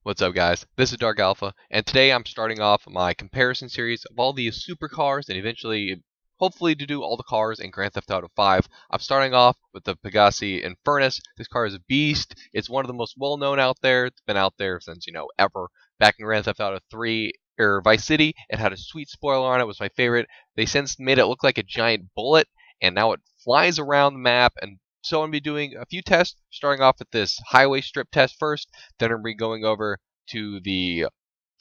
What's up, guys? This is Dark Alpha, and today I'm starting off my comparison series of all these supercars and eventually, hopefully, to do all the cars in Grand Theft Auto 5. I'm starting off with the Pegassi Infernus. This car is a beast. It's one of the most well-known out there. It's been out there since, ever. Back in Grand Theft Auto 3, or Vice City, it had a sweet spoiler on it. It was my favorite. They since made it look like a giant bullet, and now it flies around the map, and so I'm going to be doing a few tests, starting off with this highway strip test first, then I'm going to be going over to the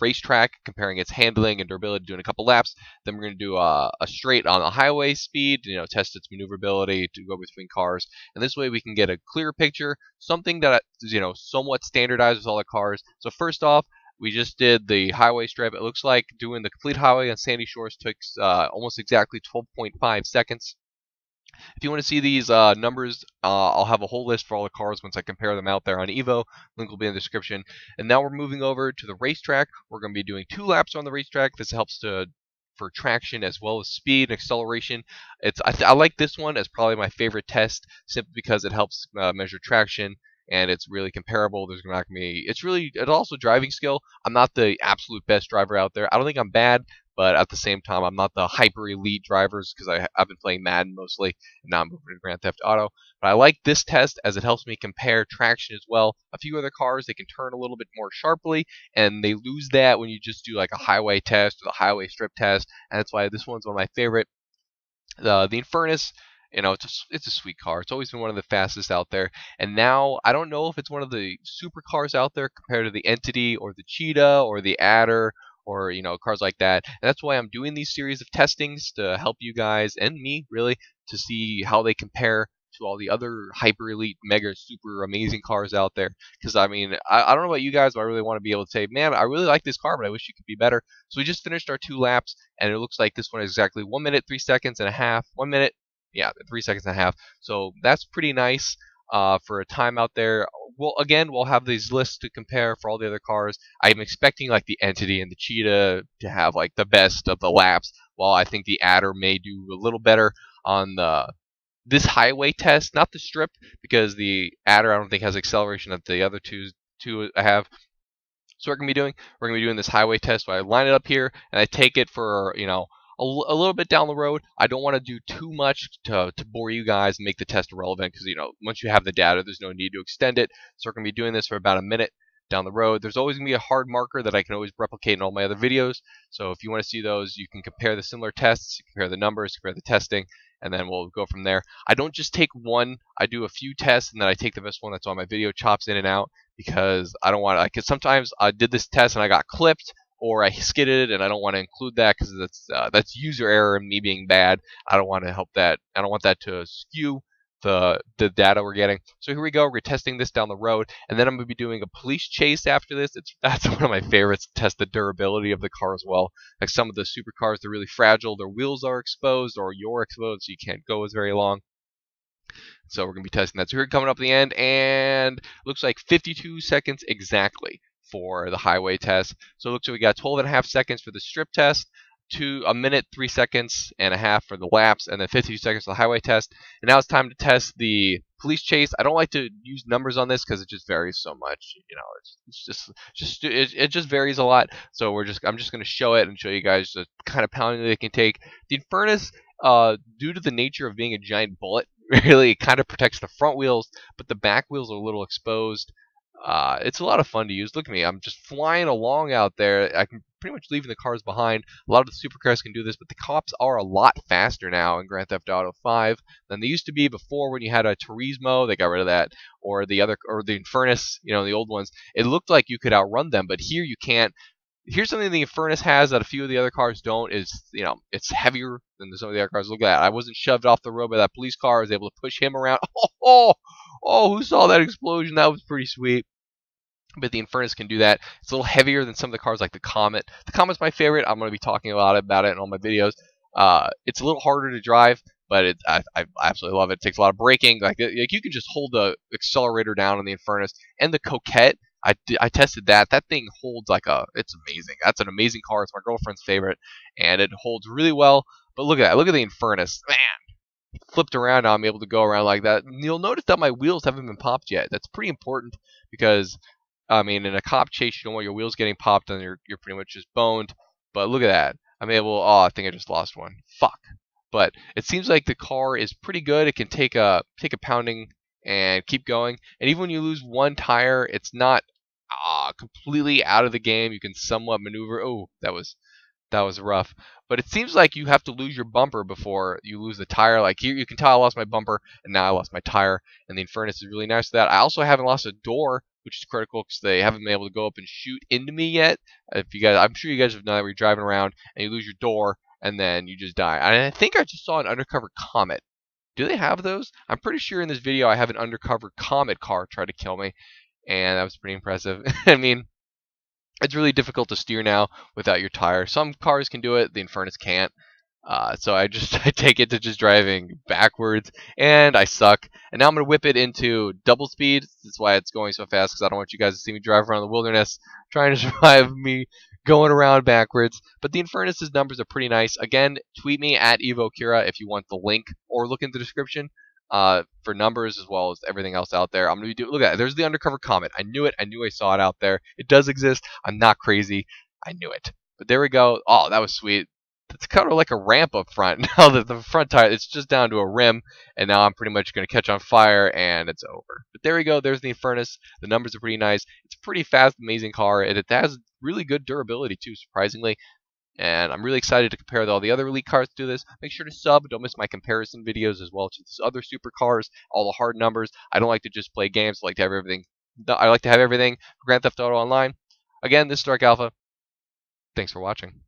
racetrack, comparing its handling and durability, doing a couple laps. Then we're going to do a straight on the highway speed, test its maneuverability to go between cars. And this way we can get a clear picture, something that is, somewhat standardized with all the cars. So first off, we just did the highway strip. It looks like doing the complete highway on Sandy Shores took almost exactly 12.5 seconds. If you want to see these numbers, I'll have a whole list for all the cars once I compare them out there on Evo. Link will be in the description. And now we're moving over to the racetrack. We're going to be doing 2 laps on the racetrack. This helps for traction as well as speed and acceleration. I like this one as probably my favorite test, simply because it helps measure traction. And it's really comparable. There's not going to be. It's also driving skill. I'm not the absolute best driver out there. I don't think I'm bad, but at the same time, I'm not the hyper elite drivers because I've been playing Madden mostly, and now I'm moving to Grand Theft Auto. But I like this test as it helps me compare traction as well. A few other cars, they can turn a little bit more sharply, and they lose that when you just do like a highway test or the highway strip test, and that's why this one's one of my favorite. The Infernus, it's a sweet car. It's always been one of the fastest out there. And now, I don't know if it's one of the supercars out there compared to the Entity or the Cheetah or the Adder or, cars like that. And that's why I'm doing these series of testings to help you guys and me, really, to see how they compare to all the other hyper elite, mega, super amazing cars out there. Because, I don't know about you guys, but I really want to be able to say, man, I really like this car, but I wish it could be better. So we just finished our 2 laps, and it looks like this one is exactly 1 minute, 3 seconds and a half. 1 minute, yeah, 3 seconds and a half. So that's pretty nice for a time out there. Well, again, we'll have these lists to compare for all the other cars. I'm expecting like the Entity and the Cheetah to have like the best of the laps, while I think the Adder may do a little better on this highway test, not the strip, because the Adder I don't think has acceleration that the other two have. So what we're gonna be doing this highway test. So I line it up here and I take it for a little bit down the road. I don't want to do too much to bore you guys and make the test irrelevant, because once you have the data, there's no need to extend it. So we're gonna be doing this for about a minute down the road. There's always gonna be a hard marker that I can always replicate in all my other videos. So if you want to see those, you can compare the similar tests, compare the numbers, compare the testing, and then we'll go from there. I don't just take one. I do a few tests, and then I take the best one that's on my video, chops in and out, because I don't want to. Because sometimes I did this test and I got clipped, or I skidded, and I don't want to include that because that's user error and me being bad. I don't want to help that. I don't want that to skew the data we're getting. So here we go. We're testing this down the road, and then I'm going to be doing a police chase after this. That's one of my favorites, to test the durability of the car as well. Like some of the supercars, they're really fragile. Their wheels are exposed, or you're exposed, so you can't go as very long. So we're going to be testing that. So here coming up at the end, and looks like 52 seconds exactly for the highway test. So it looks like we got 12.5 seconds for the strip test, 1 minute, 3 seconds and a half for the laps, and then 52 seconds for the highway test. And now it's time to test the police chase. I don't like to use numbers on this because it just varies so much. It just varies a lot. So I'm just going to show it and show you guys the kind of pounding they can take. The Infernus, due to the nature of being a giant bullet, really kind of protects the front wheels, but the back wheels are a little exposed. It's a lot of fun to use. Look at me, I'm just flying along out there. I can pretty much leaving the cars behind. A lot of the supercars can do this, but the cops are a lot faster now in Grand Theft Auto 5 than they used to be before. When you had a Turismo, they got rid of that, or the Infernus, the old ones. It looked like you could outrun them, but here you can't. Here's something the Infernus has that a few of the other cars don't, is, it's heavier than some of the other cars. Look at that. I wasn't shoved off the road by that police car. I was able to push him around. Who saw that explosion? That was pretty sweet. But the Infernus can do that. It's a little heavier than some of the cars like the Comet. The Comet's my favorite. I'm going to be talking a lot about it in all my videos. It's a little harder to drive, but I absolutely love it. It takes a lot of braking. Like you can just hold the accelerator down on the Infernus. And the Coquette, I tested that. That thing holds it's amazing. That's an amazing car. It's my girlfriend's favorite, and it holds really well. But look at that. Look at the Infernus. Man, flipped around now. I'm able to go around like that. And you'll notice that my wheels haven't been popped yet. That's pretty important, because I mean, in a cop chase, you don't want your wheels getting popped and you're pretty much just boned. But look at that. I'm able. Oh, I think I just lost one. Fuck. But it seems like the car is pretty good. It can take a pounding and keep going. And even when you lose one tire, it's not completely out of the game. You can somewhat maneuver. Oh, that was rough. But it seems like you have to lose your bumper before you lose the tire. Like here, you can tell I lost my bumper, and now I lost my tire. And the Infernus is really nice for that. I also haven't lost a door, which is critical because they haven't been able to go up and shoot into me yet. If you guys, I'm sure you guys have known that where you're driving around and you lose your door, and then you just die. And I think I just saw an undercover comet. Do they have those? I'm pretty sure in this video I have an undercover comet car try to kill me, and that was pretty impressive. I mean, it's really difficult to steer now without your tire. Some cars can do it, the Infernus can't. So I just I take it to just driving backwards, and I suck. And now I'm gonna whip it into double speed. That's why it's going so fast, because I don't want you guys to see me drive around the wilderness trying to survive me going around backwards. But the Infernus's numbers are pretty nice. Again, tweet me at EVOAccura if you want the link, or look in the description for numbers as well as everything else out there. I'm gonna be doing. Look at that. There's the undercover comet. I knew it. I knew I saw it out there. It does exist. I'm not crazy. I knew it. But there we go. Oh, that was sweet. It's kind of like a ramp up front. Now that the front tire, it's just down to a rim, and now I'm pretty much going to catch on fire, and it's over. But there we go. There's the Infernus. The numbers are pretty nice. It's a pretty fast, amazing car, and it has really good durability too, surprisingly. And I'm really excited to compare all the other elite cars to this. Make sure to sub. Don't miss my comparison videos as well to other supercars, all the hard numbers. I don't like to just play games. I like to have everything. I like to have everything. Grand Theft Auto Online. Again, this is Dark Alpha. Thanks for watching.